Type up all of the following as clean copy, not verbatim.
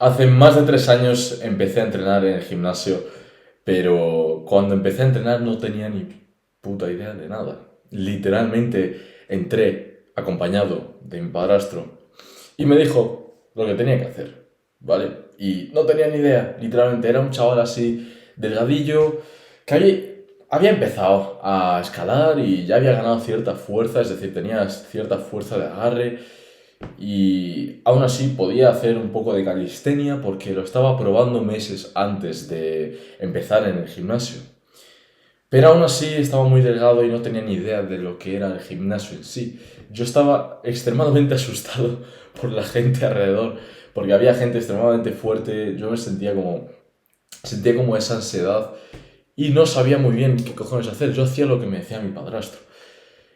Hace más de 3 años empecé a entrenar en el gimnasio, pero cuando empecé a entrenar no tenía ni puta idea de nada. Literalmente entré acompañado de mi padrastro y me dijo lo que tenía que hacer, ¿vale? Y no tenía ni idea, literalmente era un chaval así, delgadillo, que había empezado a escalar y ya había ganado cierta fuerza, es decir, tenía cierta fuerza de agarre y aún así podía hacer un poco de calistenia porque lo estaba probando meses antes de empezar en el gimnasio. Pero aún así estaba muy delgado y no tenía ni idea de lo que era el gimnasio en sí. Yo estaba extremadamente asustado por la gente alrededor, porque había gente extremadamente fuerte, yo me sentía como esa ansiedad y no sabía muy bien qué cojones hacer. Yo hacía lo que me decía mi padrastro.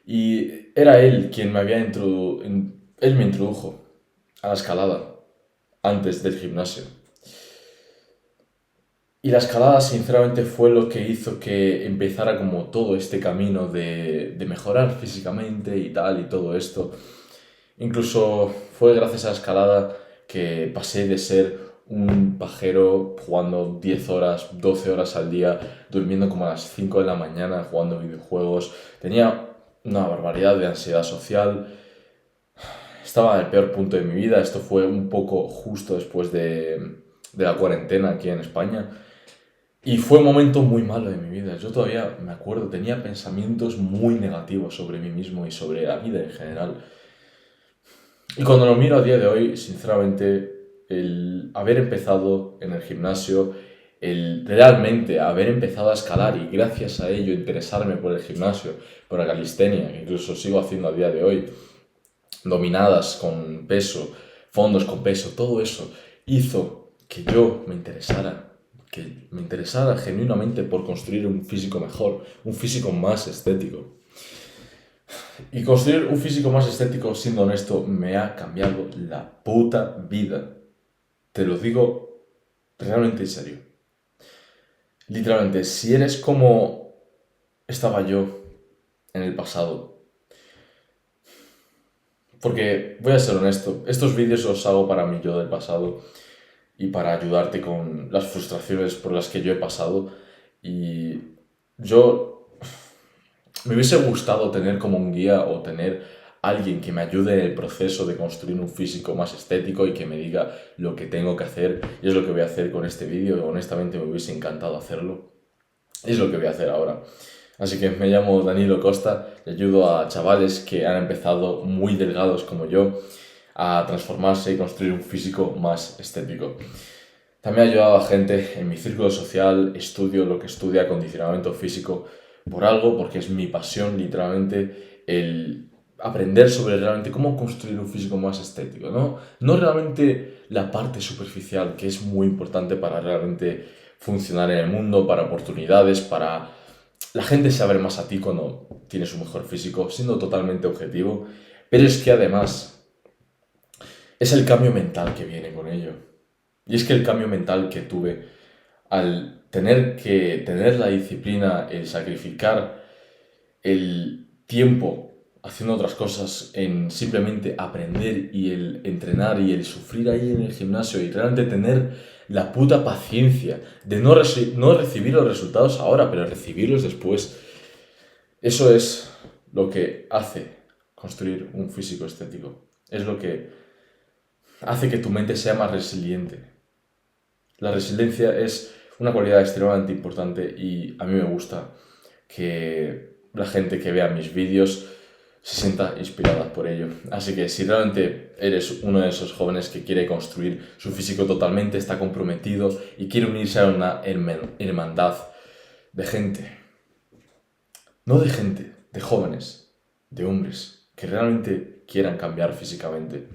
Y era él quien él me introdujo a la escalada antes del gimnasio. Y la escalada sinceramente fue lo que hizo que empezara como todo este camino de mejorar físicamente y tal y todo esto. Incluso fue gracias a la escalada que pasé de ser un pajero jugando 10 horas, 12 horas al día, durmiendo como a las 5 de la mañana, jugando videojuegos. Tenía una barbaridad de ansiedad social. Estaba en el peor punto de mi vida. Esto fue un poco justo después de la cuarentena aquí en España. Y fue un momento muy malo de mi vida. Yo todavía me acuerdo, tenía pensamientos muy negativos sobre mí mismo y sobre la vida en general. Y cuando lo miro a día de hoy, sinceramente, el haber empezado en el gimnasio, el realmente haber empezado a escalar y gracias a ello interesarme por el gimnasio, por la calistenia, que incluso sigo haciendo a día de hoy, dominadas con peso, fondos con peso, todo eso hizo que me interesara genuinamente por construir un físico mejor, un físico más estético. Y construir un físico más estético, siendo honesto, me ha cambiado la puta vida. Te lo digo realmente en serio. Literalmente, si eres como estaba yo en el pasado, porque voy a ser honesto, estos vídeos los hago para mi yo del pasado y para ayudarte con las frustraciones por las que yo he pasado. Y yo me hubiese gustado tener como un guía o tener alguien que me ayude en el proceso de construir un físico más estético y que me diga lo que tengo que hacer. Y es lo que voy a hacer con este vídeo. Honestamente me hubiese encantado hacerlo. Es lo que voy a hacer ahora. Así que me llamo Danilo Costa y ayudo a chavales que han empezado muy delgados como yo a transformarse y construir un físico más estético. También he ayudado a gente en mi círculo social, estudio lo que estudia acondicionamiento físico por algo, porque es mi pasión literalmente el aprender sobre realmente cómo construir un físico más estético, ¿no? No realmente la parte superficial, que es muy importante para realmente funcionar en el mundo, para oportunidades, para la gente saber más a ti cuando tienes un mejor físico, siendo totalmente objetivo, pero es que además es el cambio mental que viene con ello. Y es que el cambio mental que tuve al tener que tener la disciplina, el sacrificar el tiempo haciendo otras cosas, en simplemente aprender y el entrenar y el sufrir ahí en el gimnasio y realmente tener la puta paciencia de no recibir los resultados ahora, pero recibirlos después. Eso es lo que hace construir un físico estético. Es lo que hace que tu mente sea más resiliente. La resiliencia es una cualidad extremadamente importante y a mí me gusta que la gente que vea mis vídeos se sienta inspirada por ello. Así que si realmente eres uno de esos jóvenes que quiere construir su físico totalmente, está comprometido y quiere unirse a una hermandad de gente, no de gente, de jóvenes, de hombres que realmente quieran cambiar físicamente,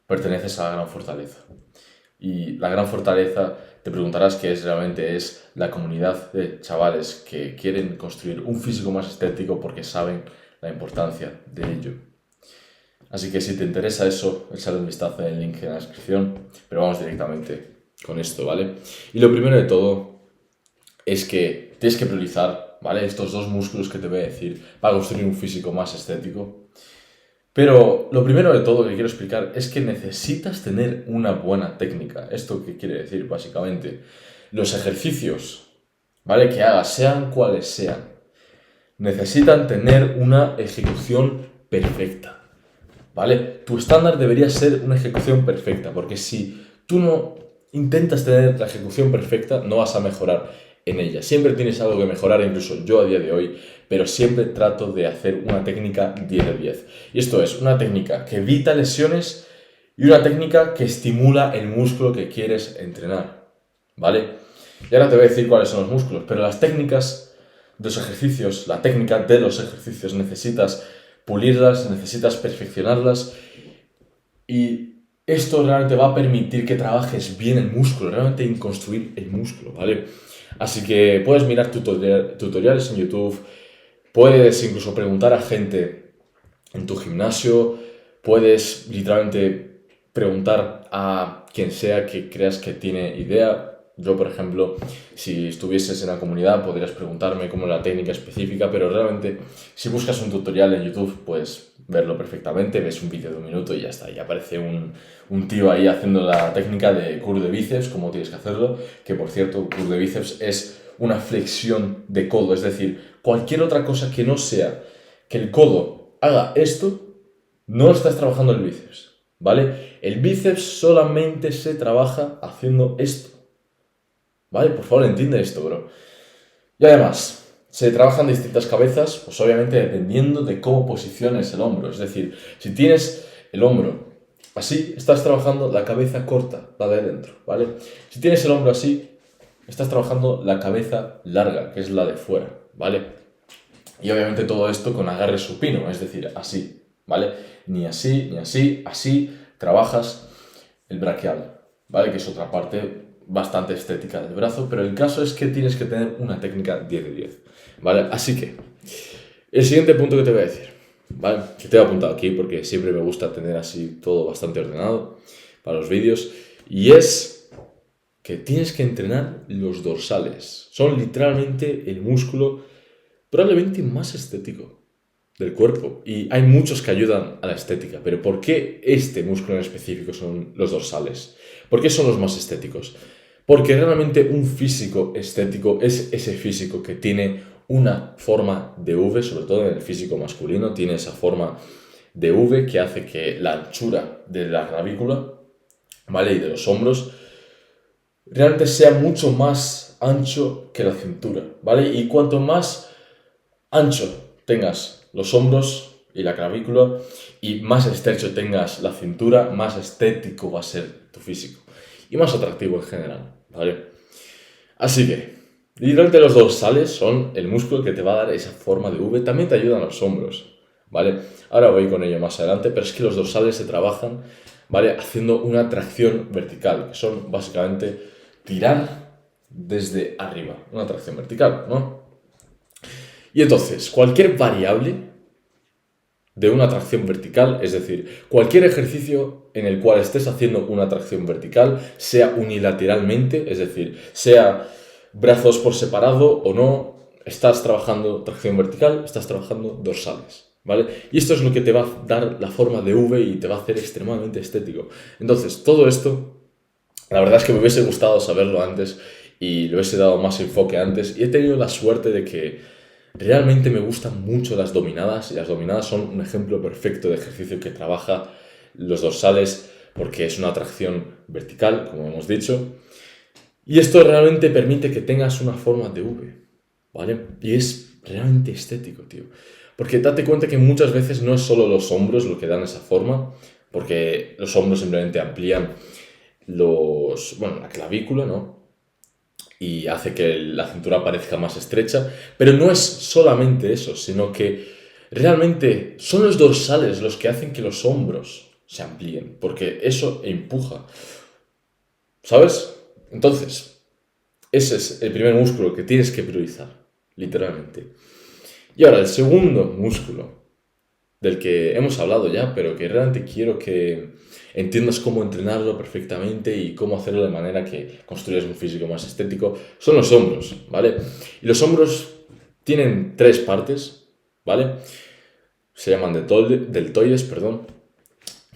perteneces a la gran fortaleza. Y la gran fortaleza, te preguntarás qué es realmente, es la comunidad de chavales que quieren construir un físico más estético porque saben la importancia de ello. Así que si te interesa eso, échale un vistazo en el link en la descripción, pero vamos directamente con esto, ¿vale? Y lo primero de todo es que tienes que priorizar, ¿vale? Estos dos músculos que te voy a decir para construir un físico más estético. Pero lo primero de todo que quiero explicar es que necesitas tener una buena técnica. ¿Esto qué quiere decir? Básicamente, los ejercicios, ¿vale? Que hagas, sean cuales sean, necesitan tener una ejecución perfecta, ¿vale? Tu estándar debería ser una ejecución perfecta, porque si tú no intentas tener la ejecución perfecta, no vas a mejorar en ella. Siempre tienes algo que mejorar, incluso yo a día de hoy, pero siempre trato de hacer una técnica 10 de 10. Y esto es una técnica que evita lesiones y una técnica que estimula el músculo que quieres entrenar, ¿vale? Y ahora te voy a decir cuáles son los músculos, pero las técnicas de los ejercicios, la técnica de los ejercicios, necesitas pulirlas, necesitas perfeccionarlas y esto realmente va a permitir que trabajes bien el músculo, realmente en construir el músculo, ¿vale? Así que puedes mirar tutoriales en YouTube, puedes incluso preguntar a gente en tu gimnasio, puedes literalmente preguntar a quien sea que creas que tiene idea. Yo, por ejemplo, si estuvieses en la comunidad, podrías preguntarme cómo es la técnica específica, pero realmente, si buscas un tutorial en YouTube, puedes verlo perfectamente, ves un vídeo de 1 minuto y ya está. Y aparece un tío ahí haciendo la técnica de curl de bíceps, cómo tienes que hacerlo, que por cierto, curl de bíceps es una flexión de codo, es decir, cualquier otra cosa que no sea que el codo haga esto, no estás trabajando el bíceps, ¿vale? El bíceps solamente se trabaja haciendo esto. ¿Vale? Por favor, entiende esto, bro. Y además, se trabajan distintas cabezas, pues obviamente dependiendo de cómo posiciones el hombro. Es decir, si tienes el hombro así, estás trabajando la cabeza corta, la de dentro, ¿vale? Si tienes el hombro así, estás trabajando la cabeza larga, que es la de fuera, ¿vale? Y obviamente todo esto con agarre supino, es decir, así, ¿vale? Ni así, ni así, así trabajas el braquial, ¿vale? Que es otra parte bastante estética del brazo, pero el caso es que tienes que tener una técnica 10 de 10, ¿vale? Así que, el siguiente punto que te voy a decir, ¿vale? Que te he apuntado aquí porque siempre me gusta tener así todo bastante ordenado para los vídeos, y es que tienes que entrenar los dorsales. Son literalmente el músculo probablemente más estético del cuerpo, y hay muchos que ayudan a la estética, pero ¿por qué este músculo en específico son los dorsales? ¿Por qué son los más estéticos? Porque realmente un físico estético es ese físico que tiene una forma de V, sobre todo en el físico masculino, tiene esa forma de V que hace que la anchura de la clavícula, ¿vale? Y de los hombros realmente sea mucho más ancho que la cintura, ¿vale? Y cuanto más ancho tengas los hombros y la clavícula y más estrecho tengas la cintura, más estético va a ser tu físico y más atractivo en general, ¿vale? Así que, literalmente los dorsales son el músculo que te va a dar esa forma de V, también te ayudan los hombros, ¿vale? Ahora voy con ello más adelante, pero es que los dorsales se trabajan, ¿vale? Haciendo una tracción vertical, que son básicamente tirar desde arriba, una tracción vertical, ¿no? Y entonces, cualquier variable de una tracción vertical, es decir, cualquier ejercicio en el cual estés haciendo una tracción vertical, sea unilateralmente, es decir, sea brazos por separado o no, estás trabajando tracción vertical, estás trabajando dorsales, ¿vale? Y esto es lo que te va a dar la forma de V y te va a hacer extremadamente estético. Entonces, todo esto, la verdad es que me hubiese gustado saberlo antes y le hubiese dado más enfoque antes, y he tenido la suerte de que realmente me gustan mucho las dominadas, y las dominadas son un ejemplo perfecto de ejercicio que trabaja los dorsales porque es una tracción vertical, como hemos dicho, y esto realmente permite que tengas una forma de V, ¿vale? Y es realmente estético, tío. Porque date cuenta que muchas veces no es solo los hombros lo que dan esa forma, porque los hombros simplemente amplían la clavícula, ¿no? Y hace que la cintura parezca más estrecha, pero no es solamente eso, sino que realmente son los dorsales los que hacen que los hombros se amplíen, porque eso empuja, ¿sabes? Entonces, ese es el primer músculo que tienes que priorizar, literalmente. Y ahora, el segundo músculo del que hemos hablado ya, pero que realmente quiero que entiendas cómo entrenarlo perfectamente y cómo hacerlo de manera que construyas un físico más estético, son los hombros, ¿vale? Y los hombros tienen 3 partes, ¿vale? se llaman deltoides,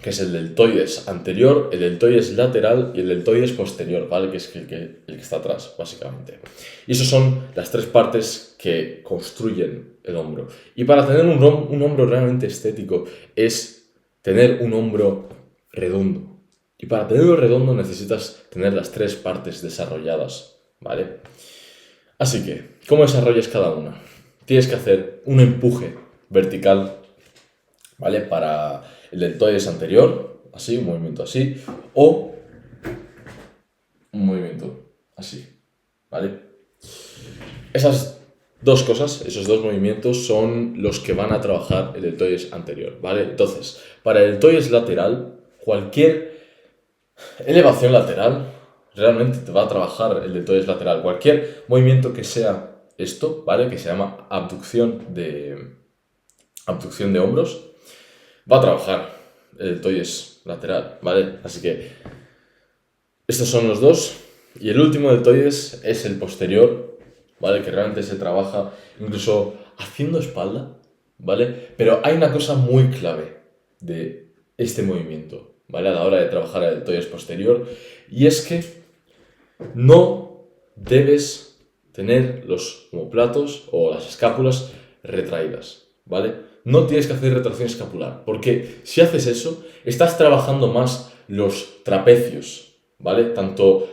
que es el deltoides anterior, el deltoides lateral y el deltoides posterior, ¿vale? Que es el que está atrás, básicamente. Y esas son las tres partes que construyen el hombro. Y para tener un hombro realmente estético es tener un hombro redondo. Y para tenerlo redondo necesitas tener las tres partes desarrolladas, ¿vale? Así que, ¿cómo desarrollas cada una? Tienes que hacer un empuje vertical, ¿vale? Para el deltoides anterior, así, un movimiento así, o un movimiento así, ¿vale? Esas dos cosas, esos dos movimientos son los que van a trabajar el deltoides anterior, ¿vale? Entonces, para el deltoides lateral, cualquier elevación lateral realmente te va a trabajar el deltoides lateral. Cualquier movimiento que sea esto, ¿vale? Que se llama abducción de hombros, va a trabajar el deltoides lateral, ¿vale? Así que estos son los dos. Y el último deltoides es el posterior, ¿vale? Que realmente se trabaja incluso haciendo espalda, ¿vale? Pero hay una cosa muy clave de este movimiento, ¿vale? A la hora de trabajar el deltoides posterior, y es que no debes tener los omoplatos o las escápulas retraídas, ¿vale? No tienes que hacer retracción escapular, porque si haces eso, estás trabajando más los trapecios, ¿vale? Tanto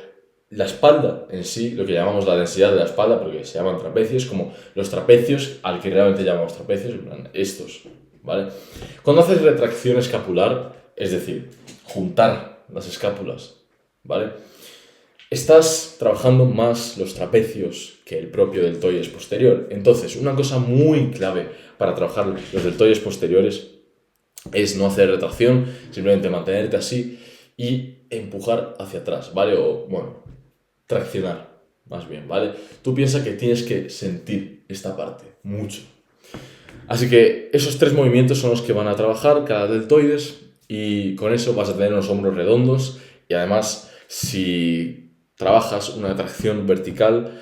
la espalda en sí, lo que llamamos la densidad de la espalda, porque se llaman trapecios, como los trapecios al que realmente llamamos trapecios, en plan estos, ¿vale? Cuando haces retracción escapular, es decir, juntar las escápulas, ¿vale? Estás trabajando más los trapecios que el propio deltoides posterior. Entonces, una cosa muy clave para trabajar los deltoides posteriores es no hacer retracción, simplemente mantenerte así y empujar hacia atrás, ¿vale? O, bueno, traccionar, más bien, ¿vale? Tú piensas que tienes que sentir esta parte, mucho. Así que esos tres movimientos son los que van a trabajar cada deltoides y con eso vas a tener unos hombros redondos y además, si trabajas una tracción vertical,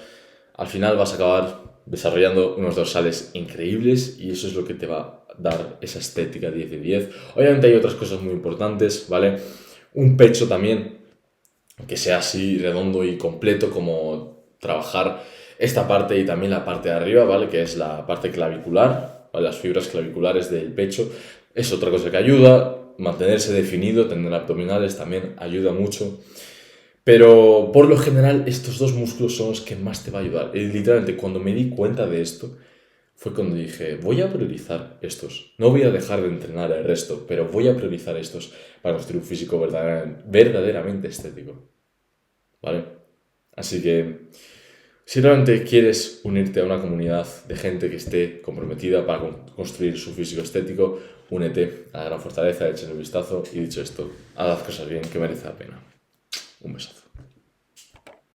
al final vas a acabar desarrollando unos dorsales increíbles y eso es lo que te va a dar esa estética 10 de 10. Obviamente hay otras cosas muy importantes, ¿vale? Un pecho también que sea así redondo y completo, como trabajar esta parte y también la parte de arriba, ¿vale? Que es la parte clavicular, ¿vale? Las fibras claviculares del pecho. Es otra cosa que ayuda. Mantenerse definido, tener abdominales también ayuda mucho. Pero por lo general estos dos músculos son los que más te va a ayudar. Y literalmente cuando me di cuenta de esto fue cuando dije, voy a priorizar estos. No voy a dejar de entrenar el resto, pero voy a priorizar estos para construir un físico verdaderamente estético, ¿vale? Así que si realmente quieres unirte a una comunidad de gente que esté comprometida para construir su físico estético, únete a la Gran Fortaleza, échale un vistazo y dicho esto, haz las cosas bien, que merece la pena. Un besazo.